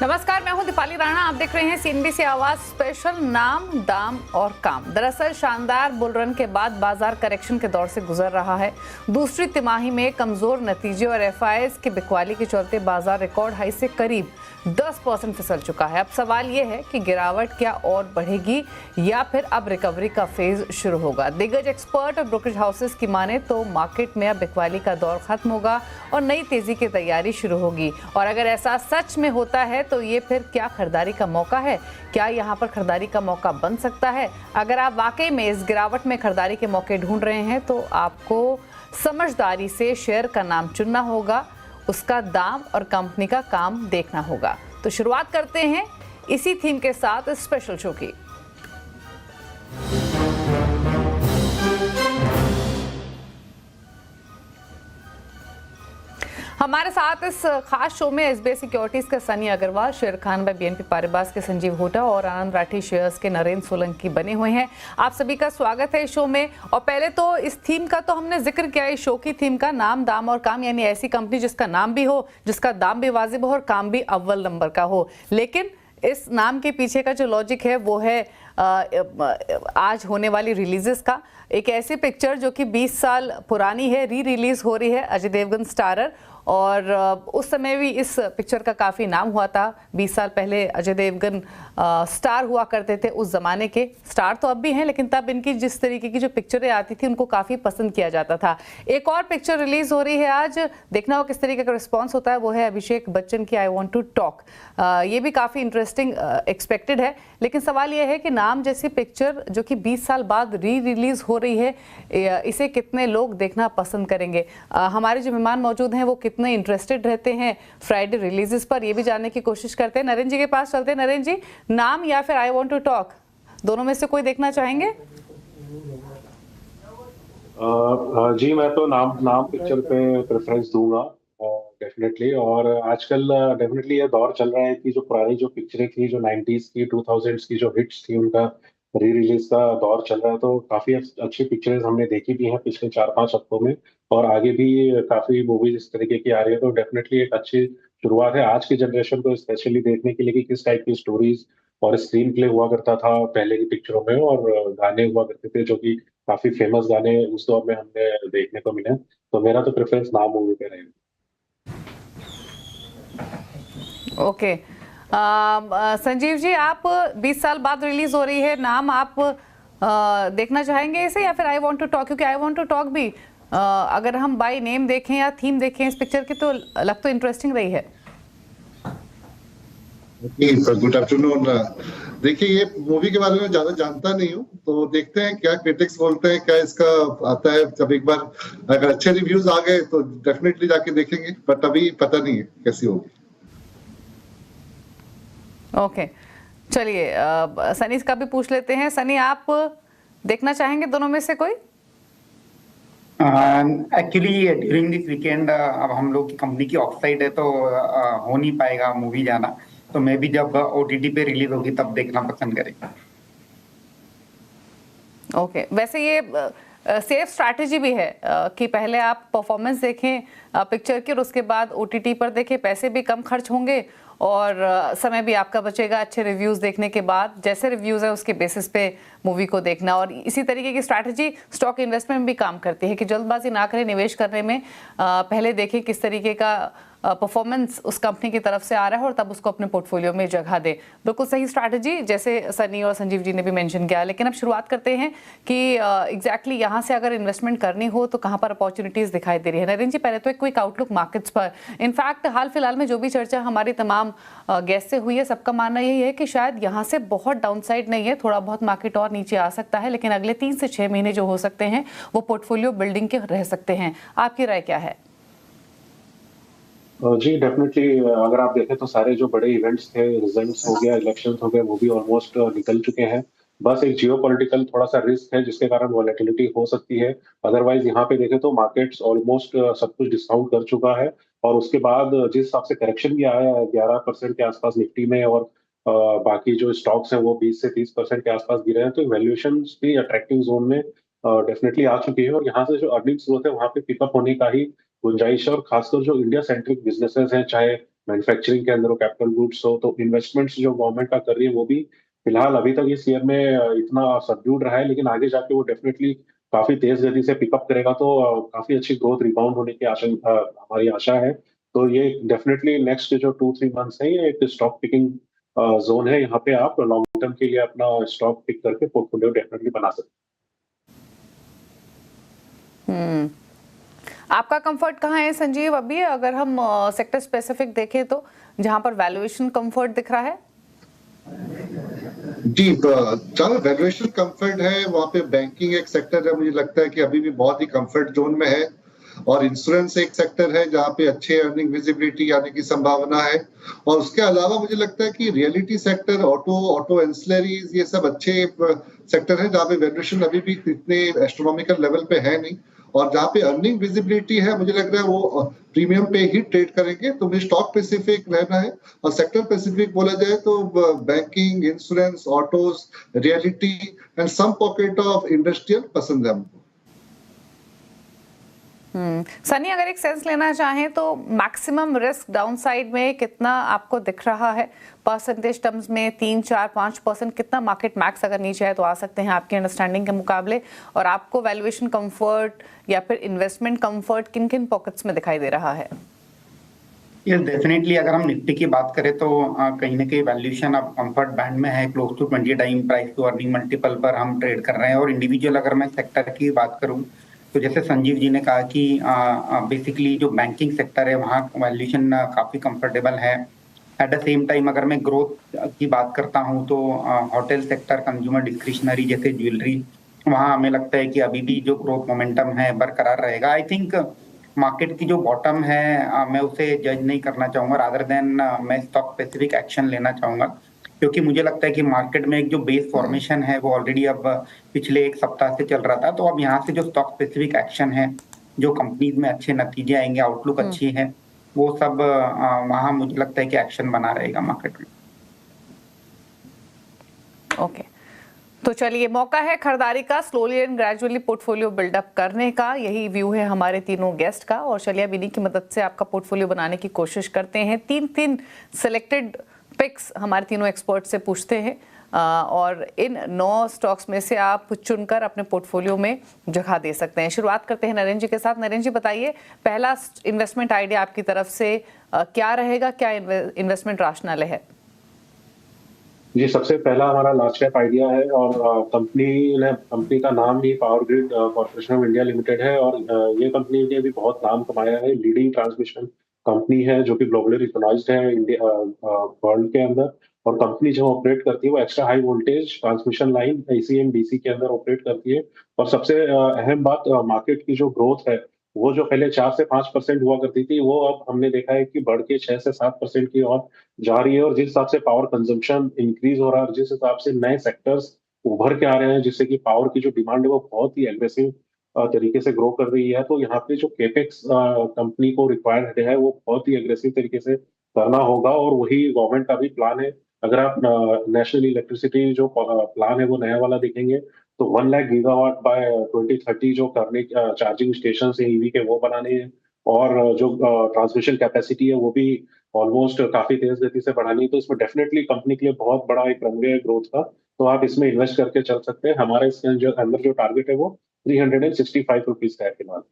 नमस्कार, मैं हूं दीपाली राणा। आप देख रहे हैं सीएनबीसी आवाज स्पेशल नाम दाम और काम। दरअसल शानदार बुल रन के बाद बाजार करेक्शन के दौर से गुजर रहा है। दूसरी तिमाही में कमजोर नतीजे और एफआईआईज की बिकवाली के चलते बाजार रिकॉर्ड हाई से करीब 10% फिसल चुका है। अब सवाल यह है कि गिरावट क्या और बढ़ेगी या फिर अब रिकवरी का फेज शुरू होगा। दिग्गज एक्सपर्ट और ब्रोकरेज हाउसेस की माने तो मार्केट में अब बिकवाली का दौर खत्म होगा और नई तेजी की तैयारी शुरू होगी। और अगर ऐसा सच में होता है तो ये फिर क्या खरीदारी का मौका है? क्या यहाँ पर खरीदारी का मौका बन सकता है? अगर आप वाकई में इस गिरावट में खरीदारी के मौके ढूंढ रहे हैं तो आपको समझदारी से शेयर का नाम चुनना होगा, उसका दाम और कंपनी का काम देखना होगा। तो शुरुआत करते हैं इसी थीम के साथ इस स्पेशल शो की। हमारे साथ इस खास शो में एसबीआई सिक्योरिटीज के सनी अग्रवाल, शेर खान बाय बीएनपी पारिबास के संजीव होटा और आनंद राठी शेयर्स के नरेंद्र सोलंकी बने हुए हैं। आप सभी का स्वागत है इस शो में। और पहले तो इस थीम का तो हमने जिक्र किया, इस शो की थीम का नाम दाम और काम, यानी ऐसी कंपनी जिसका नाम भी हो, जिसका दाम भी वाजिब हो और काम भी अव्वल नंबर का हो। लेकिन इस नाम के पीछे का जो लॉजिक है वो है आज होने वाली रिलीजेस का। एक ऐसी पिक्चर जो कि 20 साल पुरानी है, री रिलीज हो रही है, अजय देवगन स्टारर। और उस समय भी इस पिक्चर का काफ़ी नाम हुआ था। 20 साल पहले अजय देवगन स्टार हुआ करते थे, उस ज़माने के स्टार तो अब भी हैं, लेकिन तब इनकी जिस तरीके की जो पिक्चरें आती थी उनको काफ़ी पसंद किया जाता था। एक और पिक्चर रिलीज़ हो रही है आज, देखना हो किस तरीके का रिस्पॉन्स होता है। वो है अभिषेक बच्चन की आई वॉन्ट टू टॉक। ये भी काफ़ी इंटरेस्टिंग एक्सपेक्टेड है। लेकिन सवाल यह है कि नाम जैसी पिक्चर जो कि 20 साल बाद री रिलीज़ हो रही है, इसे कितने लोग देखना पसंद करेंगे? हमारे जो मेहमान मौजूद हैं वो कितने इंटरेस्टेड रहते हैं फ्राइडे रिलीजेस पर, ये भी जानने की कोशिश करते हैं। नरेंद्र जी के पास चलते हैं। नरेंद्र जी, नाम या फिर आई वांट टू टॉक, दोनों में से कोई देखना चाहेंगे? जी, मैं तो नाम पिक्चर पे प्रेफरेंस दूंगा डेफिनेटली। और आजकल डेफिनेटली ये दौर चल रहा है कि जो पुरानी जो पिक्चरें थी, जो 90s की 2000s की जो हिट्स थी, उनका री रिलीज का दौर चल रहा है। तो काफी अच्छी पिक्चरें हमने देखी भी हैं पिछले 4-5 हफ्तों में, और आगे भी काफी मूवीज इस तरीके की आ रही है। तो डेफिनेटली एक अच्छी शुरुआत है आज की जनरेशन को स्पेशली देखने के लिए कि किस टाइप की स्टोरीज और स्क्रीन प्ले हुआ करता था पहले की पिक्चरों में, और गाने हुआ करते थे जो कि काफी फेमस गाने उस दौर में हमने देखने को मिले। तो मेरा तो प्रेफरेंस नाम मूवी पे रहेगा। ओके। संजीव जी, आप 20 साल बाद रिलीज हो रही है नाम, आप देखना चाहेंगे इसे या फिर आई वांट टू टॉक? क्योंकि आई वांट टू टॉक भी अगर हम बाय नेम देखें या थीम देखें इस पिक्चर की तो लग तो इंटरेस्टिंग रही है। Good afternoon. देखिए, ये मूवी के बारे में ज्यादा जानता नहीं हूँ, तो देखते हैं क्या क्रिटिक्स बोलते हैं, क्या इसका आता है। जब एक बार अगर अच्छे रिव्यूज आ गए तो डेफिनेटली जाके देखेंगे, बट अभी पता नहीं है कैसी होगी। ओके, चलिए सनी का भी पूछ लेते हैं। सनी, आप देखना चाहेंगे दोनों में से कोई? एक्चुअली ड्यूरिंग दिस वीकेंड अब हम लोग की कंपनी की ऑफ साइड है, तो हो नहीं पाएगा मूवी जाना। तो मैं भी जब ओटीटी पे रिलीज होगी तब देखना पसंद करेंगे। ओके, वैसे ये सेफ स्ट्रैटेजी भी है कि पहले आप परफॉर्मेंस देखें पिक्चर की और उसके बाद ओटीटी पर देखें। पैसे भी कम खर्च होंगे और समय भी आपका बचेगा। अच्छे रिव्यूज़ देखने के बाद जैसे रिव्यूज़ है उसके बेसिस पे मूवी को देखना। और इसी तरीके की स्ट्रैटेजी स्टॉक इन्वेस्टमेंट में भी काम करती है कि जल्दबाजी ना करें निवेश करने में, पहले देखें किस तरीके का परफॉर्मेंस उस कंपनी की तरफ से आ रहा है और तब उसको अपने पोर्टफोलियो में जगह दे। बिल्कुल सही स्ट्रैटेजी, जैसे सनी और संजीव जी ने भी मेंशन किया। लेकिन अब शुरुआत करते हैं कि एग्जैक्टली यहाँ से अगर इन्वेस्टमेंट करनी हो तो कहाँ पर अपॉर्चुनिटीज़ दिखाई दे रही है। नरेंद्र जी, पहले तो एक क्विक आउटलुक मार्केट्स पर। इनफैक्ट हाल फिलहाल में जो भी चर्चा हमारी तमाम गेस्ट से हुई है, सबका मानना यही है कि शायद यहाँ से बहुत डाउनसाइड नहीं है, थोड़ा बहुत मार्केट और नीचे आ सकता है, लेकिन अगले 3 से 6 महीने जो हो सकते हैं वो पोर्टफोलियो बिल्डिंग के रह सकते हैं। आपकी राय क्या है? जी, डेफिनेटली अगर आप देखें तो सारे जो बड़े इवेंट्स थे, रिजल्ट्स हो गया, इलेक्शंस हो गए, वो भी ऑलमोस्ट निकल चुके हैं। बस एक जियोपॉलिटिकल थोड़ा सा रिस्क है जिसके कारण वॉलेटिलिटी हो सकती है। अदरवाइज यहाँ पे देखें तो मार्केट्स ऑलमोस्ट सब कुछ डिस्काउंट कर चुका है। और उसके बाद जिस हिसाब से करेक्शन भी आया है 11% के आसपास निफ्टी में, और बाकी जो स्टॉक्स हैं वो 20 से 30% के आसपास गिरे हैं, तो वैल्यूएशंस भी अट्रैक्टिव जोन में डेफिनेटली आ चुकी है। और यहाँ से जो अर्निंग्स ग्रोथ है वहाँ पे पिकअप होने का ही गुंजाइश है। और खासकर जो इंडिया सेंट्रिक बिजनेसेस हैं, चाहे मैन्युफैक्चरिंग के अंदर हो, कैपिटल गुड्स हो, तो इन्वेस्टमेंट्स जो गवर्नमेंट का कर रही है वो भी फिलहाल अभी तक इस ईयर में इतना सबड्यूड रहा है, लेकिन आगे जाके वो डेफिनेटली काफी तेज गति से पिकअप करेगा, तो काफी अच्छी ग्रोथ रिबाउंड होने की हमारी आशा है। तो ये डेफिनेटली नेक्स्ट जो 2-3 मंथ्स है, ये एक स्टॉक पिकिंग जोन है। यहाँ पे आप लॉन्ग टर्म के लिए अपना स्टॉक पिक करके पोर्टफोलियो डेफिनेटली बना सकते हम्म आपका कंफर्ट कहाँ है संजीव? अभी अगर हम सेक्टर स्पेसिफिक देखें तो जहां पर वैल्यूएशन कंफर्ट दिख रहा है। जी, जहाँ वैल्यूएशन कंफर्ट है वहाँ पे बैंकिंग एक सेक्टर है, मुझे लगता है कि अभी भी बहुत ही कंफर्ट जोन में है। और इंश्योरेंस एक सेक्टर है जहाँ पे अच्छे अर्निंग विजिबिलिटी आने की संभावना है। और उसके अलावा मुझे लगता है कि रियलिटी सेक्टर, ऑटो एंसिलरीज, ये सब अच्छे सेक्टर है जहाँ पे वैल्यूएशन अभी भी इतने एस्ट्रोनॉमिकल लेवल पे है नहीं। और जहाँ पे अर्निंग विजिबिलिटी है, मुझे लग रहा है वो प्रीमियम पे ही ट्रेड करेंगे। तो मुझे स्टॉक स्पेसिफिक रहना है। और सेक्टर स्पेसिफिक बोला जाए तो banking, insurance, autos, reality and some pocket of industrial पसंद है हमको। सनी, अगर एक सेंस लेना चाहें तो मैक्सिमम रिस्क डाउनसाइड में कितना आपको दिख रहा है परसेंटेज टर्म्स में? 3-4-5% कितना मार्केट मैक्स अगर नीचे है तो आ सकते हैं आपके अंडरस्टैंडिंग के मुकाबले? और आपको वैल्यूएशन कंफर्ट या फिर इन्वेस्टमेंट कंफर्ट किन किन पॉकेट्स में दिखाई दे रहा है? ये डेफिनेटली अगर हम निफ्टी की बात करें तो कहीं ना कहीं वैल्यूएशन अब कंफर्ट बैंड में है, close to 20 time price to earning multiple पर हम ट्रेड कर रहे हैं। और इंडिविजुअल अगर मैं सेक्टर की बात करूं तो जैसे संजीव जी ने कहा कि बेसिकली जो बैंकिंग सेक्टर है वहाँ वैल्यूएशन काफी कंफर्टेबल है। एट द सेम टाइम अगर मैं ग्रोथ की बात करता हूँ तो होटल सेक्टर, कंज्यूमर डिस्क्रिशनरी जैसे ज्वेलरी, वहाँ हमें लगता है कि अभी भी जो ग्रोथ मोमेंटम है बरकरार रहेगा। आई थिंक मार्केट की जो बॉटम है मैं उसे जज नहीं करना चाहूंगा, रादर देन मैं स्टॉक स्पेसिफिक एक्शन लेना चाहूंगा, क्योंकि मुझे लगता है कि मार्केट में एक जो बेस फॉर्मेशन है वो ऑलरेडी अब पिछले एक सप्ताह से चल रहा था। तो अब यहाँ से जो स्टॉक स्पेसिफिक एक्शन है, जो कंपनीज में अच्छे नतीजे आएंगे, आउटलुक अच्छी है, वो सब वहाँ मुझे लगता है कि एक्शन बना रहेगा मार्केट में। ओके, तो चलिए, मौका है खरीदारी का, slowly and gradually portfolio build up करने का। यही व्यू है हमारे तीनों गेस्ट का। और चलिए अब इन्हीं की मदद से आपका पोर्टफोलियो बनाने की कोशिश करते हैं। 3 सिलेक्टेड पिक्स हमारे तीनों एक्सपर्ट से पूछते हैं और इन 9 स्टॉक्स में से आप चुनकर अपने पोर्टफोलियो में जगह दे सकते हैं। शुरुआत करते हैं नरेंद्र जी के साथ। नरेंद्र जी बताइए, पहला इन्वेस्टमेंट आइडिया आपकी तरफ से क्या रहेगा? क्या इन्वेस्टमेंट राशनल है? जी, सबसे पहला हमारा लार्ज कैप आइडिया है और कंपनी का नाम ही Power Grid Corporation of India Limited है। और ये कंपनी ने भी बहुत नाम कमाया है। लीडिंग ट्रांसमिशन कंपनी है जो कि ग्लोबली रिकॉग्नाइज्ड है इंडिया वर्ल्ड के अंदर। और कंपनी जो ऑपरेट करती है वो extra high voltage transmission line ACM DC के अंदर ऑपरेट करती है। और सबसे अहम बात, मार्केट की जो ग्रोथ है वो जो पहले 4 से 5% हुआ करती थी, वो अब हमने देखा है कि बढ़ के 6 से 7% की और जा रही है। और जिस हिसाब से पावर कंजम्पशन इंक्रीज हो रहा है और जिस हिसाब से नए सेक्टर्स उभर के आ रहे हैं, जिससे कि पावर की जो डिमांड है वो बहुत ही एग्रेसिव तरीके से ग्रो कर रही है, तो यहाँ पे जो केपेक्स कंपनी को रिक्वायर्ड है वो बहुत ही एग्रेसिव तरीके से करना होगा। और वही गवर्नमेंट का भी प्लान है। अगर आप नेशनल इलेक्ट्रिसिटी जो प्लान है वो नया वाला देखेंगे तो 1 लाख गीगावाट बाय 2030 जो करने चार्जिंग स्टेशन है ईवी के वो बनाने हैं। और जो ट्रांसमिशन कैपेसिटी है वो भी ऑलमोस्ट काफी तेज गति से बढ़ानी है। तो इसमें डेफिनेटली कंपनी के लिए बहुत बड़ा एक रनवे है ग्रोथ का। तो आप इसमें इन्वेस्ट करके चल सकते हैं। हमारा इसके अंदर जो टारगेट है वो 365 रुपीज का है फिलहाल।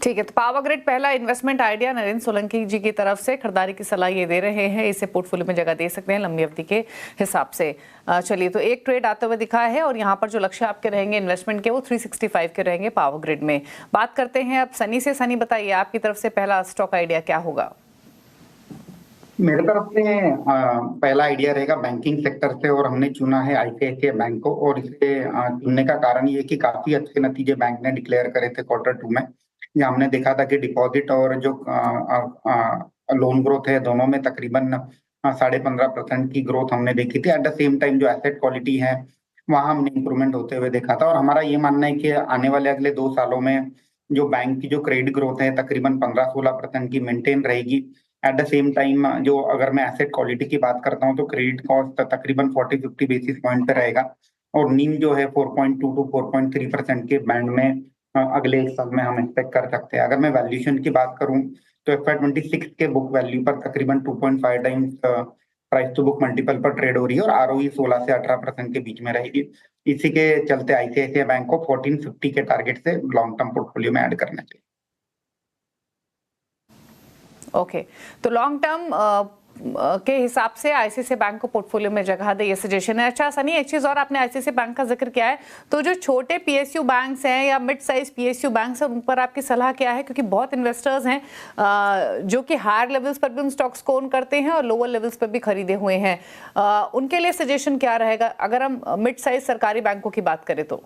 ठीक है, तो पावर ग्रिड पहला इन्वेस्टमेंट आइडिया नरेंद्र सोलंकी जी की तरफ से। खरीदारी की सलाह ये दे रहे हैं, इसे पोर्टफोलियो में जगह दे सकते हैं लंबी अवधि के हिसाब से। चलिए, तो एक ट्रेड आते हुए दिखा है और यहाँ पर जो लक्ष्य आपके रहेंगे इन्वेस्टमेंट के वो 365 के रहेंगे पावर ग्रिड में। बात करते हैं अब सनी से। सनी बताइए, आपकी तरफ से पहला स्टॉक आइडिया क्या होगा? मेरे तरफ से पहला आइडिया रहेगा बैंकिंग सेक्टर से और हमने चुना है ICICI बैंक को। और इसे चुनने का कारण ये कि काफी अच्छे नतीजे बैंक ने डिक्लेयर करे थे Q2 में। यहाँ हमने देखा था कि डिपॉजिट और जो लोन ग्रोथ है दोनों में तकरीबन 15.5% की ग्रोथ हमने देखी थी। एट द सेम टाइम जो एसेट क्वालिटी है वहाँ हमने इंप्रूवमेंट होते हुए देखा था। और हमारा ये मानना है कि आने वाले अगले 2 सालों में जो बैंक की जो क्रेडिट ग्रोथ है तकरीबन 15-16% की मेंटेन रहेगी। एट द सेम टाइम जो अगर मैं एसेट क्वालिटी की बात करता हूँ तो क्रेडिट कॉस्ट तकरीबन 40-50 बेसिस पॉइंट पे रहेगा। और नीम जो है 4.2 to 4.3% के बैंड में अगले एक साल में हम एक्सपेक्ट कर सकते हैं। अगर मैं वैल्यूएशन की बात करूं तो FY26 के बुक वैल्यू पर तकरीबन 2.5 times price to book multiple पर ट्रेड हो रही है और ROE 16 से 18% के बीच में रहेगी। इसी के चलते ICICI बैंक को 1450 के टारगेट से लॉन्ग टर्म पोर्टफोलियो में ऐड करना चाहिए। ओके, तो लॉन्ग टर्म के हिसाब से आईसीआईसीआई बैंक को पोर्टफोलियो में जगह दे, ये सजेशन है। अच्छा सनी, एक चीज और, आपने आईसीआईसीआई बैंक का जिक्र किया है, तो जो छोटे पीएसयू बैंक्स हैं या मिड साइज पीएसयू बैंक्स हैं, उन पर आपकी सलाह क्या है? क्योंकि बहुत इन्वेस्टर्स हैं जो कि हायर लेवल्स पर भी उन स्टॉक्स को ओन करते हैं और लोअर लेवल्स पर भी खरीदे हुए हैं, उनके लिए सजेशन क्या रहेगा अगर हम मिड साइज सरकारी बैंकों की बात करें तो?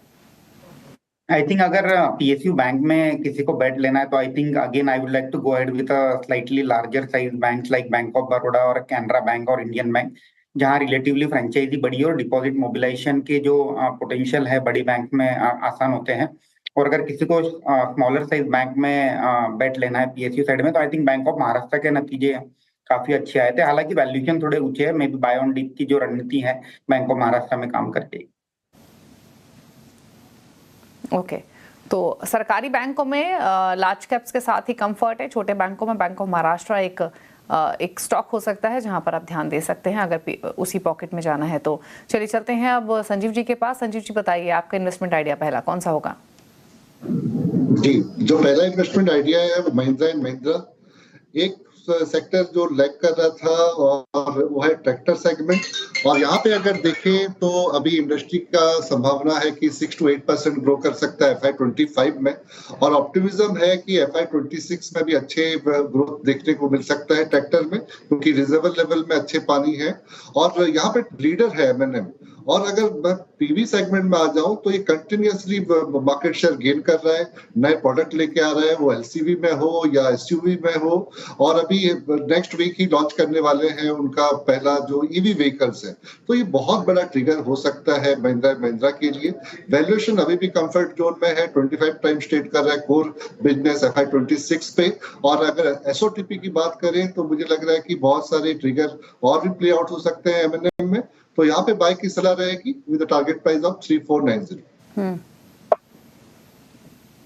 आई थिंक अगर PSU बैंक में किसी को बेट लेना है तो I think again I would like to go ahead with a slightly larger size banks like bank of Baroda और कैनरा बैंक और इंडियन बैंक, जहां रिलेटिवली फ्रेंचाइजी बड़ी है और डिपॉजिट मोबिलाइजेशन के जो पोटेंशियल है बड़ी बैंक में आसान होते हैं। और अगर किसी को स्मॉलर साइज बैंक में बेट लेना है PSU साइड में, तो I think bank of Maharashtra के नतीजे काफी अच्छे आए थे। हालांकि वैल्यूएशन थोड़े ऊंचे है, may be buy on dip की जो रणनीति है बैंक ऑफ महाराष्ट्र में काम करती है। ओके, तो सरकारी बैंकों में लार्ज कैप्स के साथ ही कंफर्ट है, छोटे बैंकों में बैंक ऑफ महाराष्ट्र एक स्टॉक हो सकता है जहां पर आप ध्यान दे सकते हैं अगर उसी पॉकेट में जाना है तो। चलिए चलते हैं अब संजीव जी के पास। संजीव जी बताइए, आपका इन्वेस्टमेंट आइडिया पहला कौन सा होगा? जी, जो पहला इन्वेस्टमेंट आइडिया है वो महिंद्रा एंड महिंद्रा। एक सेक्टर जो लैग कर रहा था और वो है ट्रैक्टर सेगमेंट, और यहाँ पे अगर देखें तो अभी इंडस्ट्री का संभावना है कि 6 to 8% ग्रो कर सकता है FY25 में, और ऑप्टिमिज्म है कि FY26 में भी अच्छे ग्रोथ देखने को मिल सकता है ट्रैक्टर में, क्योंकि रिजर्वर लेवल में अच्छे पानी है और यहाँ पे लीडर है M&M। और अगर मैं PV सेगमेंट में आ जाऊं तो ये कंटिन्यूअसली मार्केट शेयर गेन कर रहा है, नए प्रोडक्ट लेके आ रहा है, वो LCV में हो या SUV में हो, और अभी नेक्स्ट वीक ही लॉन्च करने वाले हैं उनका पहला जो EV व्हीकल्स है। तो ये बहुत बड़ा ट्रिगर हो सकता है महिंद्रा के लिए। वैल्यूएशन अभी भी कंफर्ट जोन में है, 25 टाइम्स ट्रेड कर रहा है कोर बिजनेस FY26 पे। और अगर SOTP की बात करें तो मुझे लग रहा है कि बहुत सारे ट्रिगर और भी प्ले आउट हो सकते हैं M&M में, तो यहाँ पे बाय की सलाह रहेगी विद टारगेट प्राइस ऑफ 3490।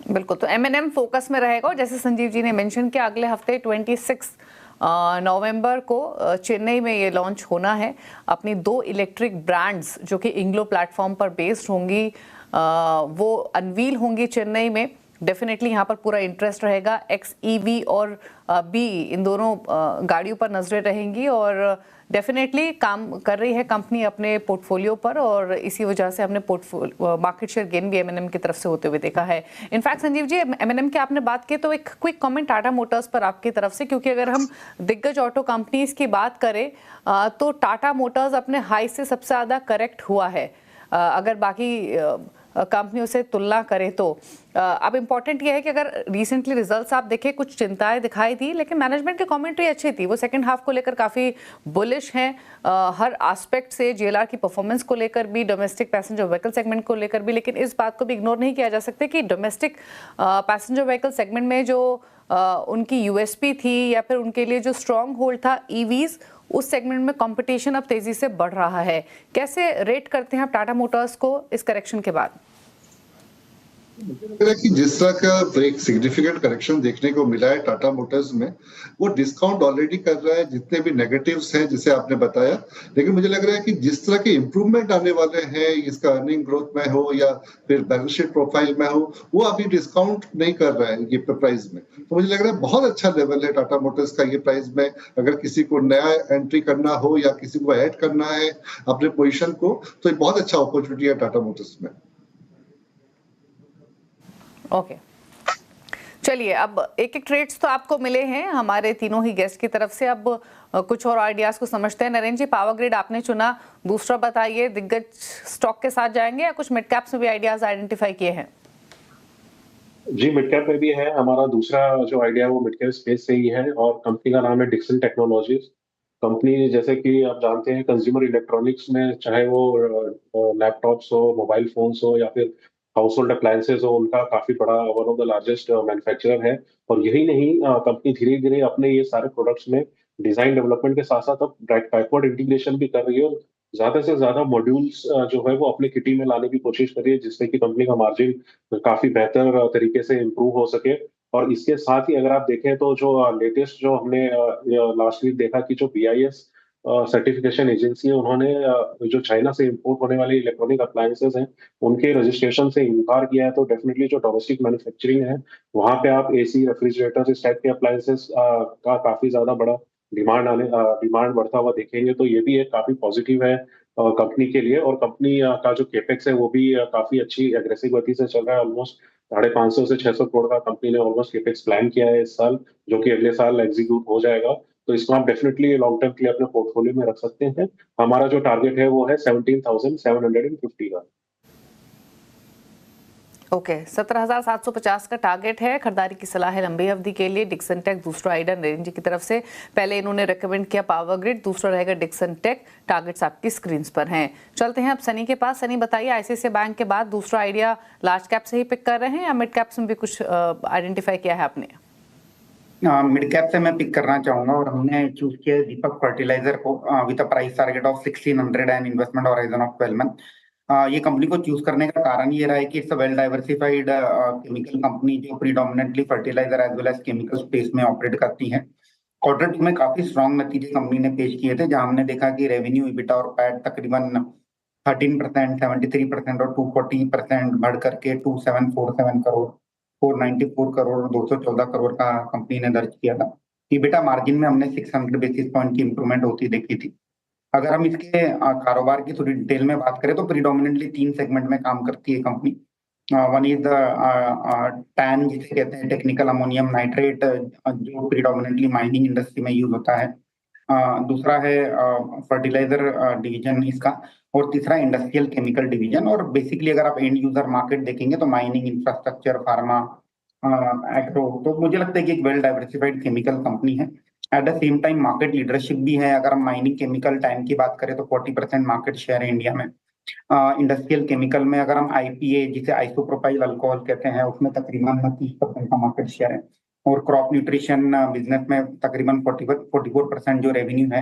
बिल्कुल, तो M&M फोकस में रहेगा। और जैसे संजीव जी ने मेंशन किया, अगले हफ्ते 26 नवंबर को चेन्नई में ये लॉन्च होना है। अपनी 2 इलेक्ट्रिक ब्रांड्स जो कि इंग्लो प्लेटफॉर्म पर बेस्ड होंगी वो अनवील होंगी चेन्नई में। डेफिनेटली यहाँ पर पूरा इंटरेस्ट रहेगा। XEV और BE इन दोनों गाड़ियों पर नजरें रहेंगी और डेफिनेटली काम कर रही है कंपनी अपने पोर्टफोलियो पर, और इसी वजह से हमने मार्केट शेयर गेन भी M&M की तरफ से होते हुए देखा है। इनफैक्ट संजीव जी, M&M की आपने बात की तो एक क्विक कमेंट टाटा मोटर्स पर आपकी तरफ से, क्योंकि अगर हम दिग्गज ऑटो कंपनीज की बात करें तो टाटा मोटर्स अपने हाई से सबसे ज़्यादा करेक्ट हुआ है अगर बाकी कंपनियों से तुलना करें तो। अब इम्पॉर्टेंट ये है कि अगर रिसेंटली रिजल्ट्स आप देखें, कुछ चिंताएं दिखाई दी, लेकिन मैनेजमेंट की कमेंट्री अच्छी थी। वो सेकंड हाफ को लेकर काफ़ी बुलिश हैं हर एस्पेक्ट से, JLR की परफॉर्मेंस को लेकर भी, डोमेस्टिक पैसेंजर व्हीकल सेगमेंट को लेकर भी। लेकिन इस बात को भी इग्नोर नहीं किया जा सकता कि डोमेस्टिक पैसेंजर व्हीकल सेगमेंट में जो उनकी USP थी या फिर उनके लिए जो स्ट्रॉन्ग होल्ड था EVs, उस सेगमेंट में कंपटीशन अब तेजी से बढ़ रहा है। कैसे रेट करते हैं आप टाटा मोटर्स को इस करेक्शन के बाद? मुझे लग रहा है कि जिस तरह का एक सिग्निफिकेंट करेक्शन देखने को मिला है टाटा मोटर्स में, वो डिस्काउंट ऑलरेडी कर रहा है जितने भी नेगेटिव्स हैं जिसे आपने बताया। लेकिन मुझे लग रहा है कि जिस तरह के इंप्रूवमेंट आने वाले हैं, इसका अर्निंग ग्रोथ में हो या फिर बैलेंस शीट प्रोफाइल में हो, वो अभी डिस्काउंट नहीं कर रहा है ये प्राइस में। तो मुझे लग रहा है बहुत अच्छा लेवल है टाटा मोटर्स का ये प्राइस में। अगर किसी को नया एंट्री करना हो या किसी को ऐड करना है अपने पोजिशन को, तो ये बहुत अच्छा अपॉर्चुनिटी है टाटा मोटर्स में। ओके, चलिए अब एक ट्रेड्स तो आपको मिले हैं हमारे तीनों ही गेस्ट की तरफ से। अब कुछ और आइडियाज को समझते हैं। नरेंद्र जी, पावर ग्रिड आपने चुना, दूसरा बताइए, दिग्गज स्टॉक के साथ जाएंगे या कुछ मिड कैप्स में भी आइडियाज आइडेंटिफाई किए हैं? जी, मिड कैप में भी है। हमारा दूसरा जो आइडिया है वो मिड कैप स्पेस से ही है और कंपनी का नाम है डिक्सन टेक्नोलॉजीज। कंपनी जैसे कि आप जानते हैं कंज्यूमर इलेक्ट्रॉनिक्स में, चाहे वो लैपटॉप्स हो, मोबाइल फोन्स हो या फिर हाउस होल्ड अप्लायंसेज हो, उनका काफी बड़ा one of the largest manufacturer है। और यही नहीं, कंपनी धीरे धीरे अपने ये सारे प्रोडक्ट्स में डिजाइन डेवलपमेंट के साथ साथ अब बैकवर्ड इंटीग्रेशन भी कर रही है और ज्यादा से ज्यादा मॉड्यूल्स जो है वो अपने किटी में लाने की कोशिश करिए, जिससे कि कंपनी का मार्जिन काफी बेहतर तरीके से इम्प्रूव हो सके। और इसके साथ ही अगर आप देखें तो जो लेटेस्ट जो हमने लास्ट वीक देखा कि जो BIS सर्टिफिकेशन एजेंसी है, उन्होंने जो चाइना से इंपोर्ट होने वाले इलेक्ट्रॉनिक अप्लायंसेस हैं उनके रजिस्ट्रेशन से इनकार किया है। तो डेफिनेटली जो डोमेस्टिक मैन्युफैक्चरिंग है वहां पे आप AC, रेफ्रिजरेटर, इस टाइप के अप्लायंसेस का काफी ज्यादा बड़ा डिमांड बढ़ता हुआ देखेंगे। तो ये भी एक काफी पॉजिटिव है कंपनी के लिए। और कंपनी का जो केपेक्स है वो भी काफी अच्छी एग्रेसिव गति से चल रहा है। ऑलमोस्ट 550 से 600 करोड़ का कंपनी ने ऑलमोस्ट केपेक्स प्लान किया है इस साल, जो कि अगले साल एग्जीक्यूट हो जाएगा। तो इसको आप डेफिनेटली लॉन्ग टर्म के लिए अपने पोर्टफोलियो में रख सकते हैं। हमारा जो टारगेट है वो है 17,750 का। ओके, 17,750 का टारगेट है। खरीदारी की सलाह है लंबी अवधि के लिए। डिक्सन टेक दूसरा आइडा नरेंद्र जी की तरफ से। पहले इन्होंने रेकमेंड किया पावर ग्रिड, दूसरा रहेगा डिक्सन टेक। टारगेट्स आपकी स्क्रीन पर हैं। चलते हैं अब सनी के पास। सनी बताइए, ICICI बैंक के बाद दूसरा आइडिया लार्ज कैप से ही पिक कर रहे हैं या मिड कैप्स में भी कुछ आइडेंटिफाई किया है आपने? मिड कैप से मैं पिक करना चाहूंगा और हमने चूज किया है दीपक फर्टिलाइजर को with a price target of 1600 and investment horizon of 12 month. ये कंपनी को चूज करने का कारण ये रहा है कि it's a well diversified chemical company जो predominantly fertiliser as well as chemical space में ऑपरेट करती है। क्वार्टर 2 में काफी स्ट्रॉन्ग नतीजे कंपनी ने पेश किए थे, जहां हमने देखा कि रेवेन्यू, EBITDA और पैट तकरीबन 13%, 73% और 240% बढ़ करके 2747 करोड़, 494 करोड़ और 214 करोड़ का कंपनी ने दर्ज किया था। EBITDA मार्जिन में हमने 600 बेसिस पॉइंट की इंप्रूवमेंट होती देखी थी। अगर हम इसके कारोबार की थोड़ी डिटेल में बात करें तो प्रीडोमिनेंटली 3 सेगमेंट में काम करती है company. One is the tan, जिसे कहते हैं टेक्निकल अमोनियम नाइट्रेट, जो प्रीडोमिनेंटली माइनिंग इंडस्ट्री में यूज होता है। दूसरा है फर्टिलाइजर डिवीजन इसका, और तीसरा इंडस्ट्रियल केमिकल डिवीजन। और बेसिकली अगर आप एंड यूजर मार्केट देखेंगे तो माइनिंग, इंफ्रास्ट्रक्चर, फार्मा, एग्रो। तो मुझे लगता है कि एक वेल डाइवर्सिफाइड केमिकल कंपनी है। At the same time market leadership भी है। अगर हम माइनिंग केमिकल टाइम की बात करें तो 40% मार्केट शेयर है इंडिया में। इंडस्ट्रियल केमिकल में अगर हम IPA, जिसे आइसोप्रोपाइल अल्कोहल कहते हैं, उसमें तकरीबन 30% का मार्केट शेयर है। और क्रॉप न्यूट्रिशन बिजनेस में तकरीबन 44% जो रेवेन्यू है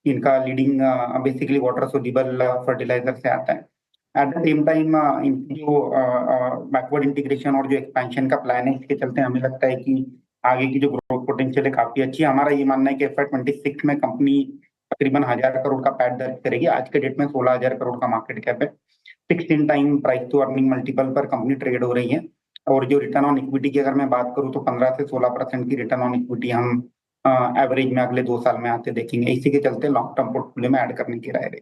इनका leading basically water soluble fertiliser से आता है। एट द सेम टाइम इनकी जो बैकवर्ड इंटीग्रेशन और जो एक्सपेंशन का प्लान है, इसके चलते हमें लगता है कि आगे की जो ग्रोथ पोटेंशियल है काफी अच्छी है। हमारा ये मानना है कि FY26 में कंपनी तकरीबन 1000 करोड़ का पैट दर्ज करेगी। आज के डेट में 16,000 करोड़ का मार्केट कैप है। 16 time price to earning multiple पर कंपनी ट्रेड हो रही है। और जो रिटर्न ऑन इक्विटी की अगर मैं बात करूं तो 15 से 16% की रिटर्न ऑन इक्विटी हम एवरेज में अगले 2 साल में आते देखेंगे। इसी के चलते लॉन्ग टर्म पोर्टफोलियो में ऐड करने की राय रही।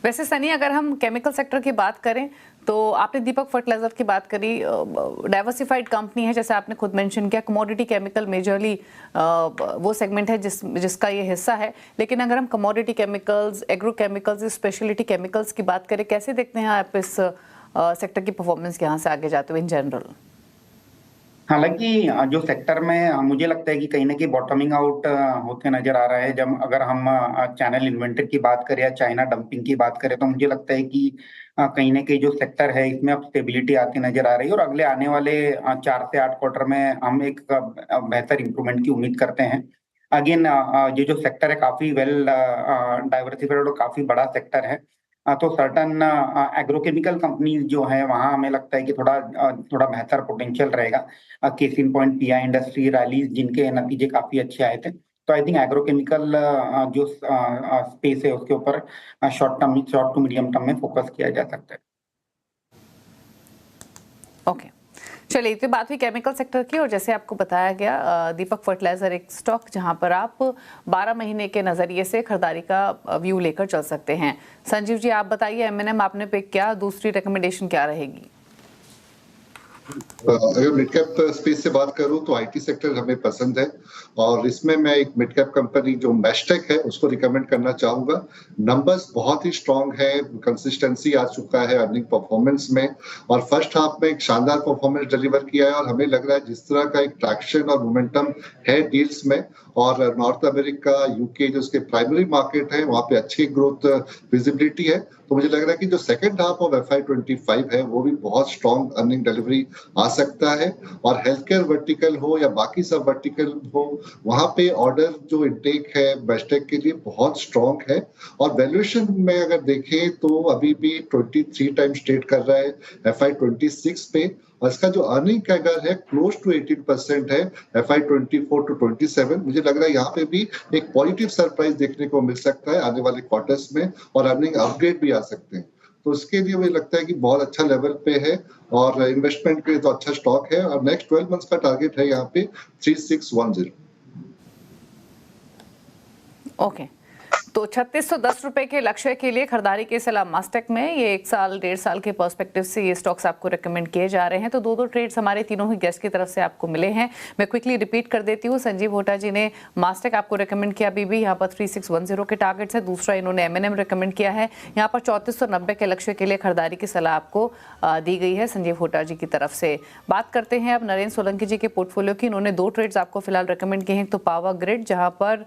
वैसे सनी, अगर हम केमिकल सेक्टर की बात करें तो आपने दीपक फर्टिलाइजर की बात करी, डाइवर्सिफाइड कंपनी है, जैसे आपने खुद मेंशन किया। कमोडिटी केमिकल मेजरली वो सेगमेंट है जिसका ये हिस्सा है। लेकिन अगर हम commodity chemicals, agro chemicals, speciality chemicals की बात करें, कैसे देखते हैं आप इस सेक्टर की परफॉर्मेंस यहाँ से आगे जाते हुए इन जनरल? हालांकि जो सेक्टर में मुझे लगता है कि कहीं ना कहीं बॉटमिंग आउट होते नजर आ रहा है। जब अगर हम चैनल इन्वेंटरी की बात करें या चाइना डंपिंग की बात करें तो मुझे लगता है कि कहीं ना कहीं जो सेक्टर है इसमें अब स्टेबिलिटी आती नजर आ रही है। और अगले आने वाले 4 से 8 क्वार्टर में हम एक बेहतर इंप्रूवमेंट की उम्मीद करते हैं। अगेन ये जो सेक्टर है काफी वेल डाइवर्सिफाइड और काफी बड़ा सेक्टर है। तो सर्टन एग्रोकेमिकल कंपनीज जो है वहां हमें लगता है कि थोड़ा बेहतर पोटेंशियल रहेगा। Case in point PI industry, rallies, जिनके नतीजे काफी अच्छे आए थे। तो आई थिंक एग्रोकेमिकल जो स्पेस है उसके ऊपर शॉर्ट टू मीडियम टर्म में फोकस किया जा सकता है। ओके, चलिए, तो बात हुई केमिकल सेक्टर की। और जैसे आपको बताया गया, दीपक फर्टिलाइजर एक स्टॉक जहां पर आप 12 महीने के नजरिए से खरीदारी का व्यू लेकर चल सकते हैं। संजीव जी, आप बताइए, M&M आपने पिक किया, दूसरी रिकमेंडेशन क्या रहेगी? अगर मिड कैप स्पेस से बात करूं तो IT सेक्टर हमें पसंद है। और इसमें मैं एक मिड कैप कंपनी जो मैशटेक है उसको रिकमेंड करना चाहूंगा। नंबर्स बहुत ही स्ट्रांग है, कंसिस्टेंसी आ चुका है अर्निंग परफॉर्मेंस में, और फर्स्ट हाफ में एक शानदार परफॉर्मेंस डिलीवर किया है। और हमें लग रहा है जिस तरह का एक ट्रैक्शन और मोमेंटम है डील्स में, और नॉर्थ अमेरिका, UK जो उसके प्राइमरी मार्केट है, वहां पे अच्छी ग्रोथ विजिबिलिटी है। तो मुझे लग रहा है कि जो सेकंड हाफ ऑफ FY25 है वो भी बहुत स्ट्रॉन्ग अर्निंग डिलीवरी आ सकता है। और हेल्थ केयर वर्टिकल हो या बाकी सब वर्टिकल हो, वहां पे ऑर्डर जो इंटेक है बेस्टेक के लिए बहुत स्ट्रॉन्ग है। और वैल्यूएशन में अगर देखें तो अभी भी 23 टाइम्स ट्रेड कर रहा है FY26 पे, और इसका जो अर्निंग कैगर है क्लोज टू 18% है FY24 to 27। मुझे लग रहा है यहाँ पे भी एक पॉजिटिव सरप्राइज देखने को मिल सकता है आने वाले क्वार्टर्स में, और अर्निंग अपग्रेड भी आ सकते हैं। तो इसके लिए मुझे लगता है कि बहुत अच्छा लेवल पे है और इन्वेस्टमेंट के लिए तो अच्छा स्टॉक है। और नेक्स्ट 12 मंथ्स का टारगेट है यहाँ पे 3610। ओके, तो 3610 रुपए के लक्ष्य के लिए खरीदारी की सलाह मास्टेक में। ये 1 साल 1.5 साल के पर्सपेक्टिव से ये स्टॉक्स आपको रेकमेंड किए जा रहे हैं। तो दो ट्रेड्स हमारे तीनों ही गेस्ट की तरफ से आपको मिले हैं। मैं क्विकली रिपीट कर देती हूँ। संजीव होटा जी ने मास्टेक आपको रेकमेंड किया, अभी भी यहाँ पर 3610 के टारगेट्स है। दूसरा इन्होंने M&M रेकमेंड किया है। यहाँ पर 3490 के लक्ष्य के लिए खरीदारी की सलाह आपको दी गई है संजीव होटा जी की तरफ से। बात करते हैं अब नरेंद्र सोलंकी जी के पोर्टफोलियो की। इन्होंने 2 ट्रेड्स आपको फिलहाल रेकमेंड किए हैं। तो पावर ग्रिड, जहाँ पर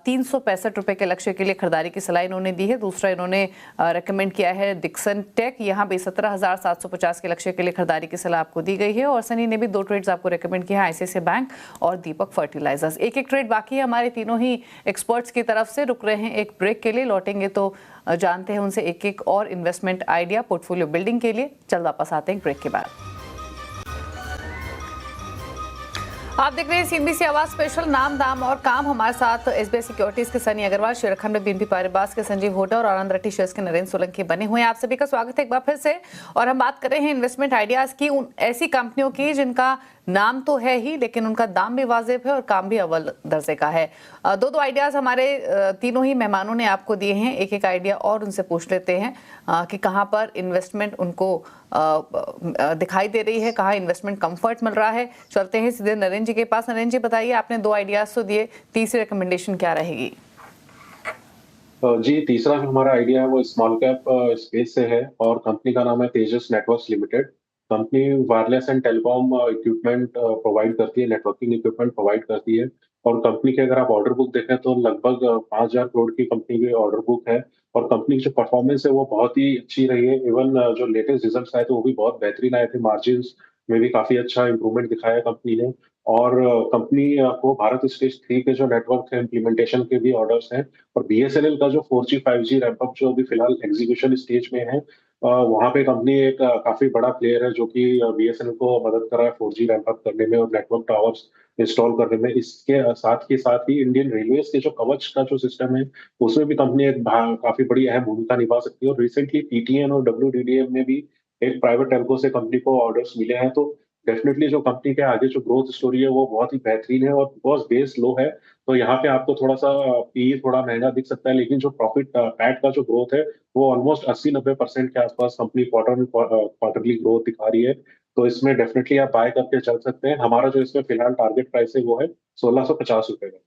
365 रुपए के लक्ष्य के लिए खरीदारी की सलाह इन्होंने दी है। दूसरा इन्होंने रेकमेंड किया है डिक्सन टेक, यहाँ पे 17,750 के लक्ष्य के लिए खरीदारी की सलाह आपको दी गई है। और सनी ने भी 2 ट्रेड्स आपको रेकमेंड किया है, ICICI बैंक और दीपक फर्टिलाइजर्स। एक ट्रेड बाकी है हमारे तीनों ही एक्सपर्ट्स की तरफ से। रुक रहे हैं एक ब्रेक के लिए, लौटेंगे तो जानते हैं उनसे एक और इन्वेस्टमेंट आइडिया पोर्टफोलियो बिल्डिंग के लिए। जल्द वापस आते हैं ब्रेक के बाद। आप देख रहे हैं CNBC आवाज स्पेशल, नाम दाम और काम। हमारे साथ SBI सिक्योरिटीज के सनी अग्रवाल, शेयर खंड में BNP पारिबास के संजीव होटा और आनंद रट्टी शेयर्स के नरेंद्र सोलंकी बने हुए हैं। आप सभी का स्वागत है एक बार फिर से। और हम बात कर रहे हैं इन्वेस्टमेंट आइडियाज की, उन ऐसी कंपनियों की जिनका नाम तो है ही लेकिन उनका दाम भी वाजिब है और काम भी अव्वल दर्जे का है। 2 आइडियाज हमारे तीनों ही मेहमानों ने आपको दिए हैं। एक आइडिया और उनसे पूछ लेते हैं कि कहाँ पर इन्वेस्टमेंट उनको दिखाई दे रही है, कहाँ इन्वेस्टमेंट कंफर्ट मिल रहा है। चलते हैं सीधे नरेंद्र जी के पास। नरेंद्र जी बताइए, आपने 2 आइडियाज तो दिए, तीसरी रिकमेंडेशन क्या रहेगी? जी, तीसरा जो हमारा आइडिया है वो स्मॉल कैप स्पेस से है और कंपनी का नाम है Tejas Networks Limited. Company wireless and telecom equipment provide करती है, नेटवर्किंग इक्विपमेंट प्रोवाइड करती है। और कंपनी के अगर आप ऑर्डर बुक देखें तो लगभग 5,000 करोड़ की कंपनी की ऑर्डर बुक है। और कंपनी की जो परफॉर्मेंस है वो बहुत ही अच्छी रही है। इवन जो लेटेस्ट रिजल्ट्स आए थे वो भी बहुत बेहतरीन आए थे। मार्जिन्स में भी काफी अच्छा इंप्रूवमेंट दिखाया कंपनी ने। और कंपनी को भारत स्टेज 3 के जो नेटवर्क है इम्प्लीमेंटेशन के भी ऑर्डर्स हैं। और BSNL का जो 4G 5G रैंपअप जो अभी फिलहाल एग्जीक्यूशन स्टेज में है, वहाँ पे कंपनी एक काफी बड़ा प्लेयर है जो कि BSNL को मदद कर रहा है 4G रैंपअप करने में और नेटवर्क टावर्स इंस्टॉल करने में। इसके साथ ही इंडियन रेलवेज के जो कवच का जो सिस्टम है उसमें भी कंपनी एक काफी बड़ी अहम भूमिका निभा सकती है। और रिसेंटली PTN और WDDM में भी एक प्राइवेट टेल्को से कंपनी को ऑर्डर्स मिले हैं। तो डेफिनेटली जो कंपनी के आगे जो ग्रोथ स्टोरी है वो बहुत ही बेहतरीन है। और बिकॉज बेस लो है तो यहाँ पे आपको थोड़ा सा PE थोड़ा महंगा दिख सकता है, लेकिन जो प्रॉफिट पैट का जो ग्रोथ है वो ऑलमोस्ट 80-90% के आसपास कंपनी क्वार्टरली ग्रोथ दिखा रही है। तो इसमें डेफिनेटली आप बाय करके चल सकते हैं। हमारा जो इसमें फिलहाल टारगेट प्राइस है वो है 1650 रुपए का।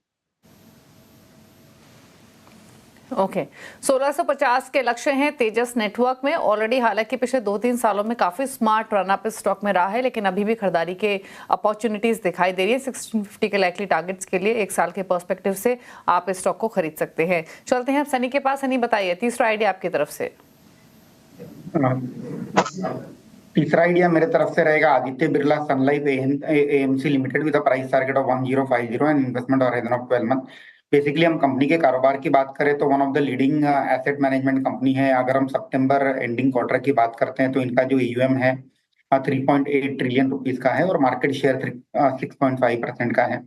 ओके, 1650 के लक्ष्य हैं तेजस नेटवर्क में। ऑलरेडी हालांकि पिछले 2-3 सालों में काफी स्मार्ट रन अप स्टॉक में रहा है, लेकिन अभी भी खरीदारी के अपॉर्चुनिटीज दिखाई दे रही है। 1650 के लाइकली टारगेट्स के लिए 1 साल के पर्सपेक्टिव से आप इस स्टॉक को खरीद सकते हैं। चलते हैं अब सनी के पास। सनी बताइए, तीसरा आइडिया आपकी तरफ से। तीसरा आइडिया मेरे तरफ से रहेगा Aditya Birla Sun Life AMC limited with a price target of 1050 and investment horizon of 12 month. Basically हम कंपनी के कारोबार की बात करें तो one of the leading asset management company है। अगर हम सितंबर एंडिंग क्वार्टर की बात करते हैं तो इनका जो AUM है 3.8 ट्रिलियन रुपीस का है और मार्केट शेयर 6.5% का है।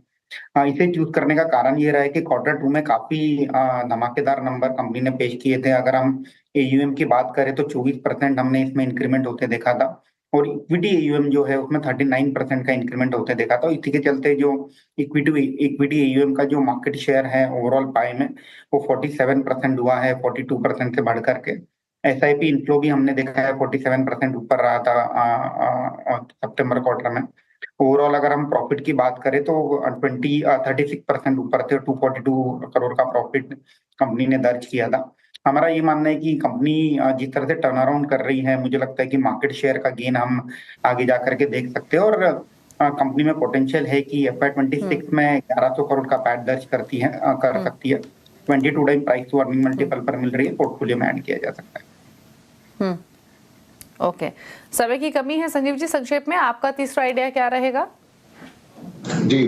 इसे चूज करने का कारण ये रहा है कि Q2 में काफी धमाकेदार नंबर कंपनी ने पेश किए थे। अगर हम AUM की बात करें तो 24% हमने इसमें इंक्रीमेंट होते देखा था और इक्विटी AUM जो है उसमें 39% का इंक्रीमेंट होते देखा था। इसी के चलते जो इक्विटी AUM का जो मार्केट शेयर है ओवरऑल पाई में वो 47% हुआ है, 42% से बढ़ करके। SIP इनफ्लो भी हमने देखा है 47% ऊपर रहा था सितंबर क्वार्टर में। ओवरऑल अगर हम प्रॉफिट की बात करें तो 36% ऊपर थे, 242 करोड़ का प्रॉफिट कंपनी ने दर्ज किया था। हमारा ये मानना है कि कंपनी जिस तरह से टर्न अराउंड कर रही है, मुझे लगता है कि मार्केट शेयर का गेन हम आगे जा करके देख सकते हैं और कंपनी में पोटेंशियल है कि FY26 में 1100 करोड़ का पैट दर्ज कर सकती है। 22 time price to earning multiple पर मिल रही है, पोर्टफोलियो में ऐड किया जा सकता है। ओके, सर्वे की कमी है। संजीव जी, संक्षेप में आपका तीसरा आइडिया क्या रहेगा? जी,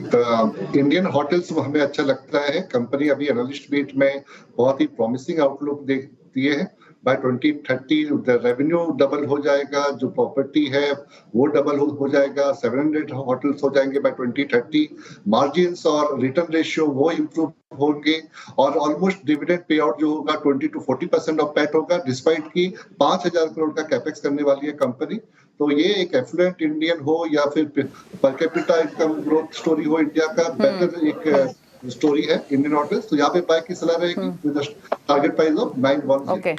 इंडियन होटल्स हमें अच्छा लगता है। कंपनी अभी एनालिस्ट मीट में बहुत ही प्रॉमिसिंग आउटलुक देखती है। बाय 2030 रेवेन्यू डबल हो जाएगा, जो प्रॉपर्टी है वो डबल हो जाएगा, 700 होटल्स हो जाएंगे बाय 2030। मार्जिन्स और रिटर्न रेशियो वो इम्प्रूव होंगे और ऑलमोस्ट डिविडेंड पे आउट जो होगा 20 to 40% ऑफ पैट होगा, डिस्पाइट की 5000 करोड़ का कैपेक्स करने वाली है कंपनी। तो ये एक एफ्लुएंट इंडियन हो या फिर per capita income growth story हो इंडिया का, बेटर एक स्टोरी है इंडियन होटल्स। तो यहाँ पे बाय की सलाह रहेगी with target price of 910। Okay,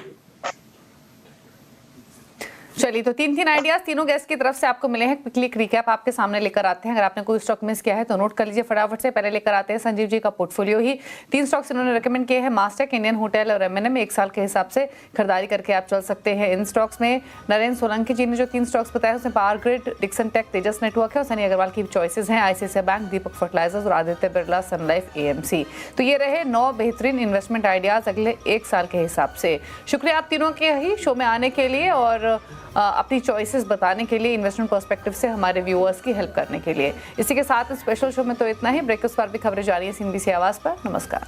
चलिए, तो तीन आइडियाज तीनों गेस्ट की तरफ से आपको मिले हैं। क्विकली रिकैप आपके सामने लेकर आते हैं। अगर आपने कोई स्टॉक मिस किया है तो नोट कर लीजिए फटाफट से। पहले लेकर आते हैं संजीव जी का पोर्टफोलियो ही। 3 स्टॉक्स इन्होंने रेकमेंड किए हैं, मास्टेक, इंडियन होटल और M&M। 1 साल के हिसाब से खरीदारी करके आप चल सकते हैं इन स्टॉक्स में। नरेंद्र सोलंकी जी ने जो 3 स्टॉक्स बताए उसमें पावर ग्रिड, डिक्सन टेक, तेजस नेटवर्क है और सनी अग्रवाल की चॉइसेस हैं ICICI बैंक, दीपक फर्टिलाइजर्स और आदित्य बिरला सन लाइफ AMC। तो ये रहे 9 बेहतरीन इन्वेस्टमेंट आइडियाज अगले 1 साल के हिसाब से। शुक्रिया आप तीनों के ही शो में आने के लिए और अपनी चॉइसेस बताने के लिए, इन्वेस्टमेंट पर्सपेक्टिव से हमारे व्यूअर्स की हेल्प करने के लिए। इसी के साथ स्पेशल शो में तो इतना ही। ब्रेकफास्ट पर भी खबरें जारी है CNBC आवाज पर। नमस्कार।